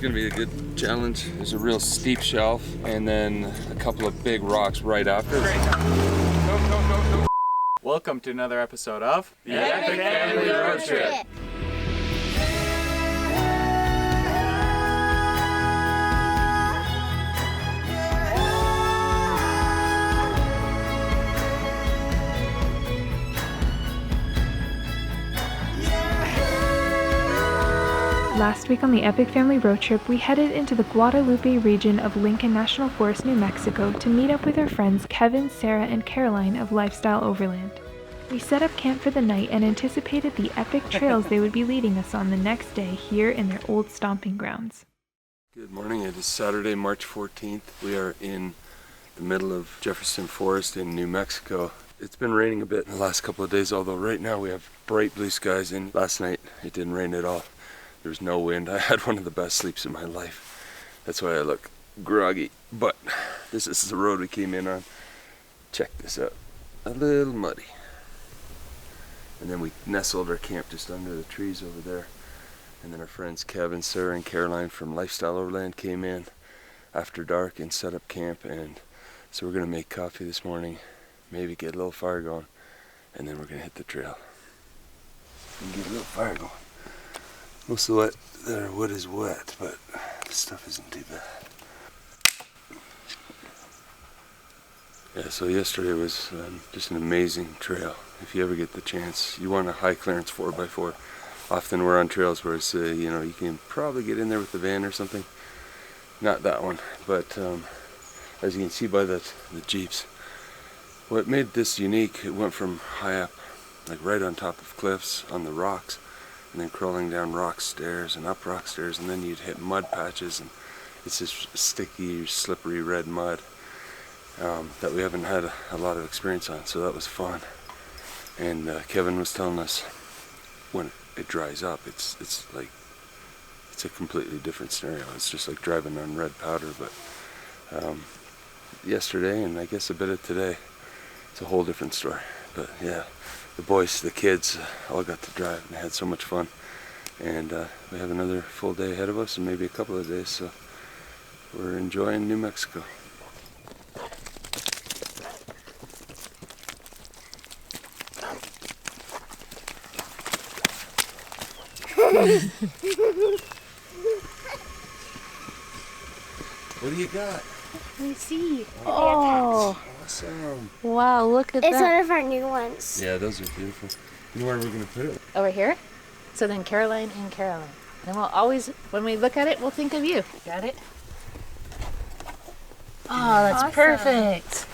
gonna be a good challenge. There's a real steep shelf and then a couple of big rocks right after. Go. Welcome to another episode of The Epic Family Road Trip. Last week on the Epic Family Road Trip, we headed into the Guadalupe region of Lincoln National Forest, New Mexico to meet up with our friends Kevin, Sarah, and Caroline of Lifestyle Overland. We set up camp for the night and anticipated the epic trails they would be leading us on the next day here in their old stomping grounds. Good morning, it is Saturday, March 14th. We are in the middle of Jefferson Forest in New Mexico. It's been raining a bit in the last couple of days, although right now we have bright blue skies, and last night it didn't rain at all. There was no wind. I had one of the best sleeps in my life. That's why I look groggy. But this is the road we came in on. Check this out. A little muddy. And then we nestled our camp just under the trees over there. And then our friends Kevin, Sarah, and Caroline from Lifestyle Overland came in after dark and set up camp. And so we're gonna make coffee this morning, maybe get a little fire going, and then we're gonna hit the trail and get a little fire going. Most of the wood is wet, but the stuff isn't too bad. Yeah, so yesterday was just an amazing trail. If you ever get the chance, you want a high clearance 4x4. Often we're on trails where it's, you can probably get in there with the van or something. Not that one, but as you can see by the Jeeps, what made this unique, it went from high up, like right on top of cliffs, on the rocks, and then crawling down rock stairs and up rock stairs, and then you'd hit mud patches, and it's just sticky, slippery red mud that we haven't had a lot of experience on, so that was fun. And Kevin was telling us when it dries up, it's a completely different scenario. It's just like driving on red powder, but yesterday, and I guess a bit of today, it's a whole different story. But yeah, the boys, the kids, all got to drive and they had so much fun. And we have another full day ahead of us and maybe a couple of days, so we're enjoying New Mexico. What do you got? Let me see. Oh, Awesome. wow, look at It's that. one of our new ones. Yeah, those are beautiful. You know where we're going to put it? Over here? So then Caroline and Caroline. And we'll always, when we look at it, we'll think of you. Got it? Oh, that's Awesome. perfect.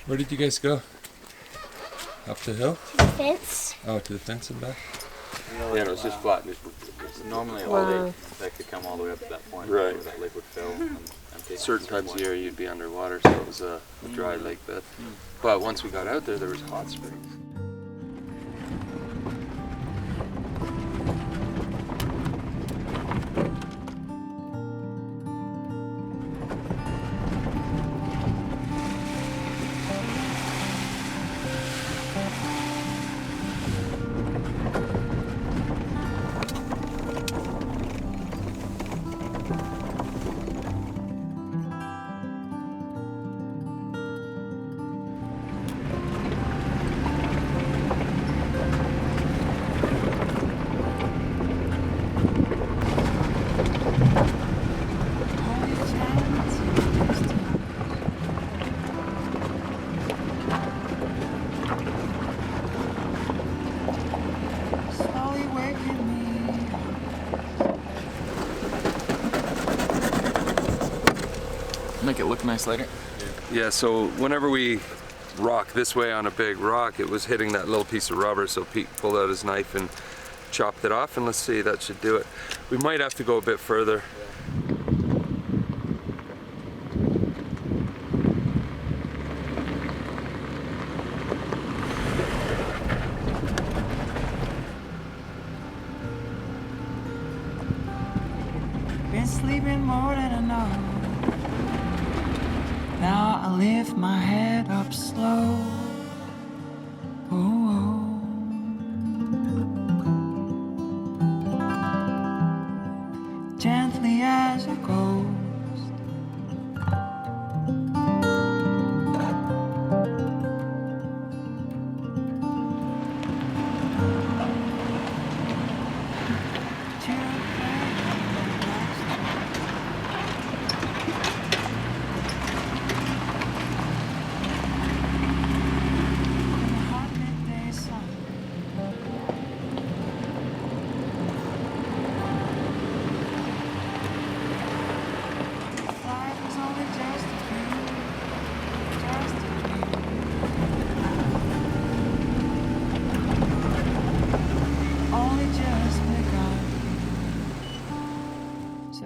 Where did you guys go? Up the hill? The fence. Oh, to the fence and back? Yeah, it was just flat. Normally all Wow. they could come all the way up to that point Right. where that lake would fill and empty. Certain times of year you'd be underwater, so it was a dry lake bed. But once we got out there was hot springs. Make it look nice later. Yeah, so whenever we rock this way on a big rock, it was hitting that little piece of rubber, so Pete pulled out his knife and chopped it off, and let's see, that should do it. We might have to go a bit further. Been sleeping more than an hour. Now I lift my head up slow. Oh, gently as a ghost.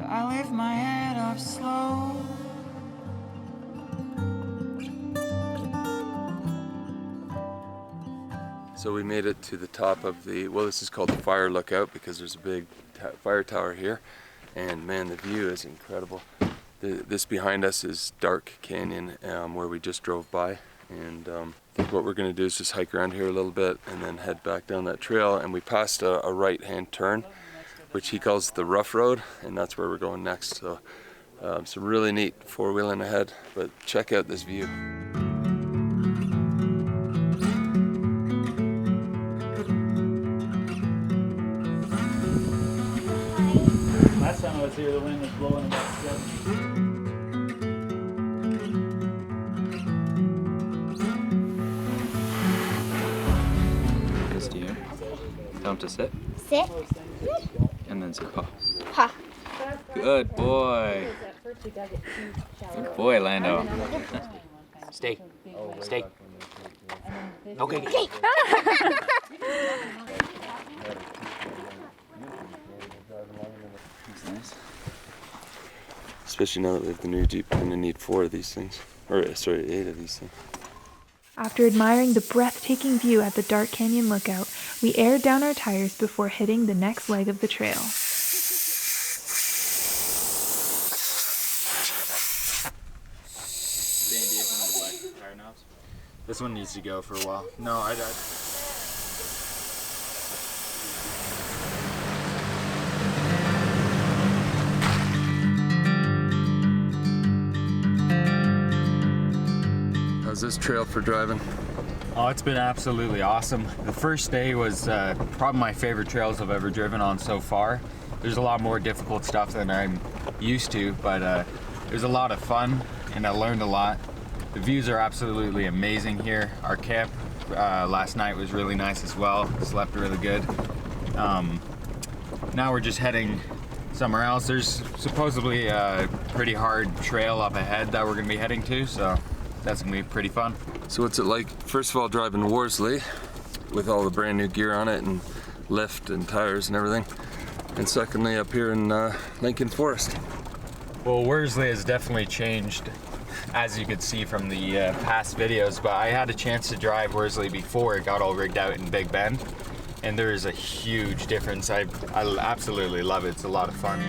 I lift my head up slow. So we made it to the top of the, well, this is called the fire lookout because there's a big fire tower here, and man, the view is incredible. This behind us is Dark Canyon, where we just drove by, and I think what we're going to do is just hike around here a little bit and then head back down that trail. And we passed a right-hand turn, which he calls the rough road, and that's where we're going next. So some really neat four-wheeling ahead, but check out this view. Last time I was here, the wind was blowing about 7. This to you. Tell him to sit. Sit. And then say pa. Ha. Good boy. Good boy, Lando. Stay. Stay. Okay. That's nice. Especially now that we have the new Jeep, we're going to need 4 of these things. Or, sorry, 8 of these things. After admiring the breathtaking view at the Dark Canyon lookout, we aired down our tires before hitting the next leg of the trail. This one needs to go for a while. No, I How's this trail for driving? Oh, it's been absolutely awesome. The first day was probably my favorite trails I've ever driven on so far. There's a lot more difficult stuff than I'm used to, but it was a lot of fun and I learned a lot. The views are absolutely amazing here. Our camp last night was really nice as well. Slept really good. Now we're just heading somewhere else. There's supposedly a pretty hard trail up ahead that we're gonna be heading to, so that's gonna be pretty fun. So what's it like, first of all, driving Worsley with all the brand new gear on it and lift and tires and everything, and secondly up here in Lincoln Forest? Well, Worsley has definitely changed, as you could see from the past videos, but I had a chance to drive Worsley before it got all rigged out in Big Bend, and there is a huge difference. I absolutely love it. It's a lot of fun.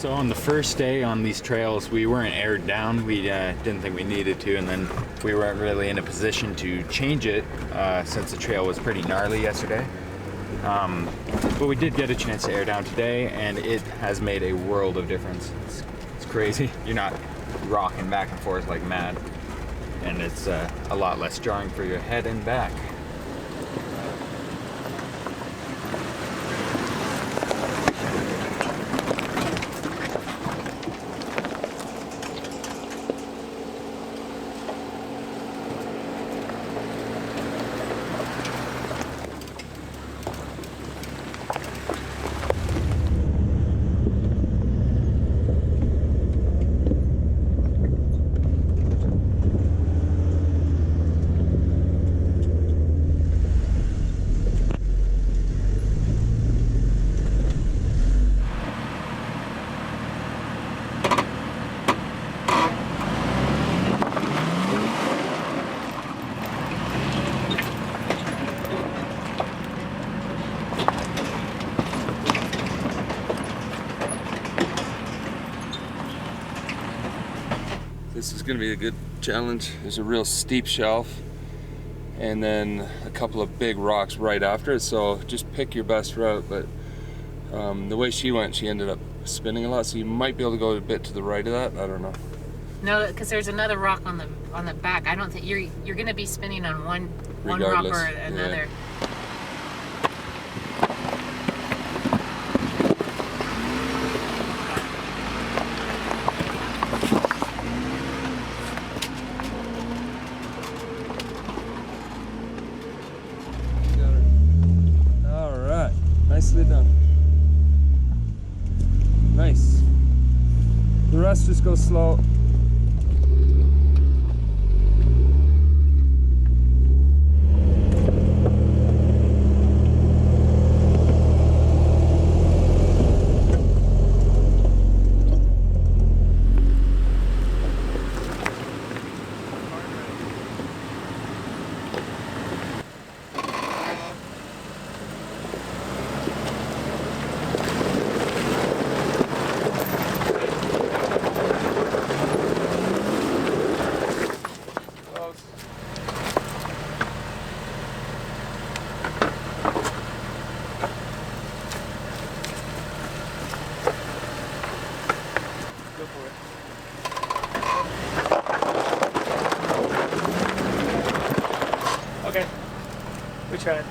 So on the first day on these trails, we weren't aired down. We didn't think we needed to, and then we weren't really in a position to change it since the trail was pretty gnarly yesterday. But we did get a chance to air down today, and it has made a world of difference. It's crazy. You're not rocking back and forth like mad, and it's a lot less jarring for your head and back. This is going to be a good challenge. There's a real steep shelf and then a couple of big rocks right after it, so just pick your best route. But the way she went, she ended up spinning a lot, so you might be able to go a bit to the right of that. I don't know. No, because there's another rock on the back. I don't think you're going to be spinning on one rock Regardless, or another. yeah. All right, nicely done. Nice. The rest just go slow. Okay, we tried.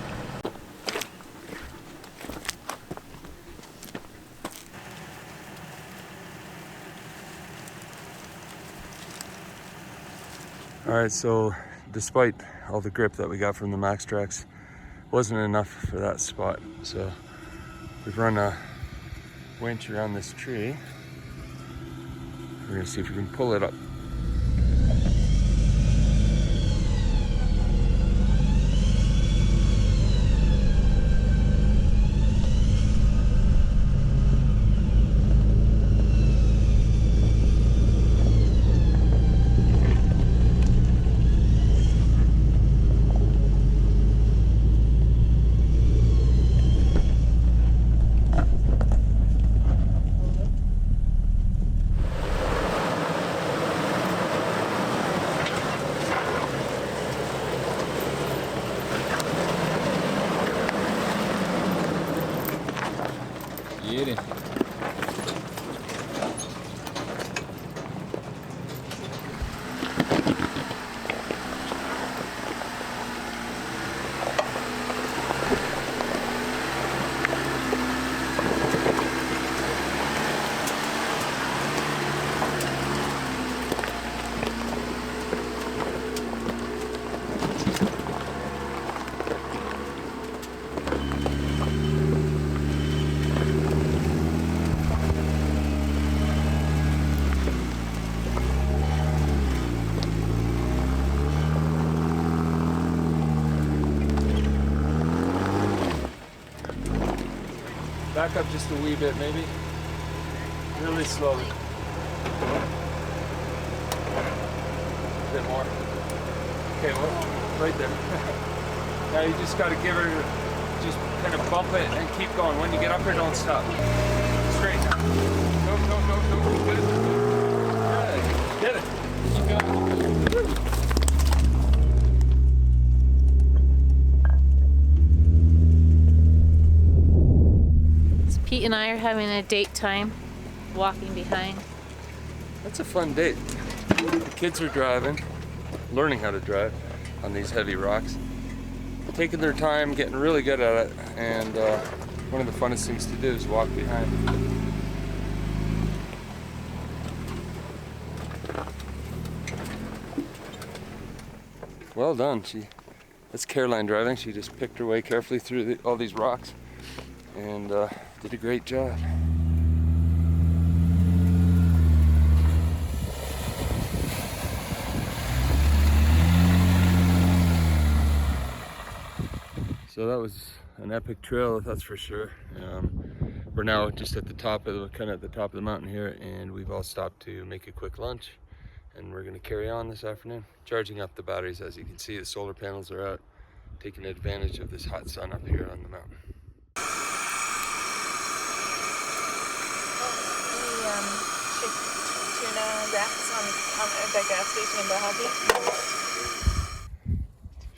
All right, so despite all the grip that we got from the Max Trax, wasn't enough for that spot. So we've run a winch around this tree. We're gonna see if we can pull it up. Get it. Back up just a wee bit, maybe. Really slowly. A bit more. Okay, well, right there. Now you just gotta give her, just kind of bump it and keep going. When you get up here, don't stop. Straight. Get it. So Pete and I are having a date time, walking behind. That's a fun date. The kids are driving, learning how to drive on these heavy rocks, taking their time, getting really good at it, and one of the funnest things to do is walk behind. Well done. That's Caroline driving. She just picked her way carefully through all these rocks and did a great job. So that was an epic trail, that's for sure. We're now just at the top of the mountain here, and we've all stopped to make a quick lunch, and we're going to carry on this afternoon, charging up the batteries. As you can see, the solar panels are out, taking advantage of this hot sun up here on the mountain. Tuna wraps at that gas station in Baja Beach.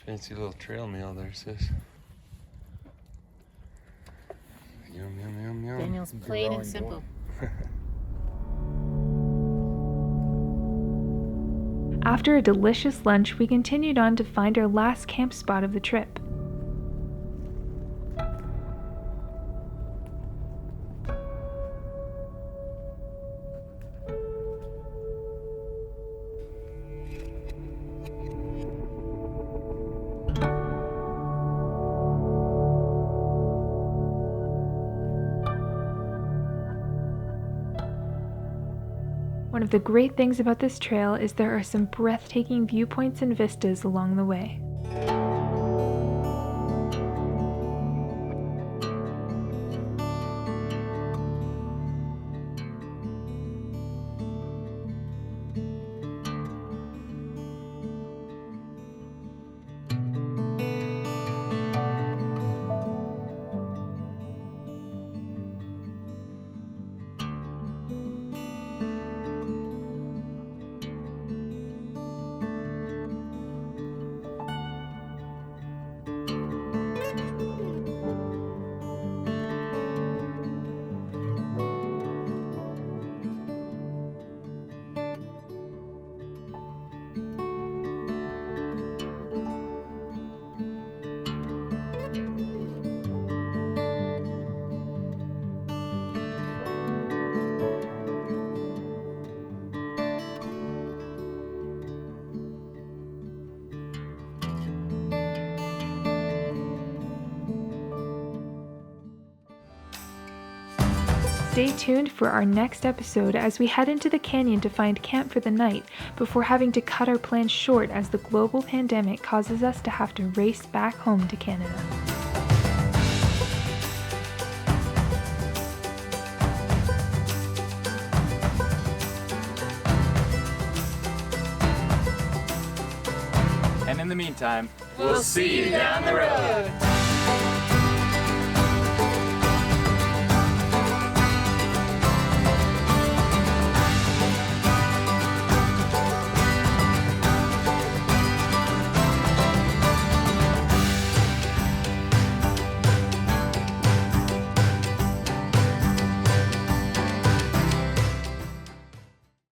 Fancy little trail meal there, sis. Yum, yum, yum, yum. Daniel's plain and simple. After a delicious lunch, we continued on to find our last camp spot of the trip. One of the great things about this trail is there are some breathtaking viewpoints and vistas along the way. Stay tuned for our next episode as we head into the canyon to find camp for the night before having to cut our plans short as the global pandemic causes us to have to race back home to Canada. And in the meantime, We'll see you down the road.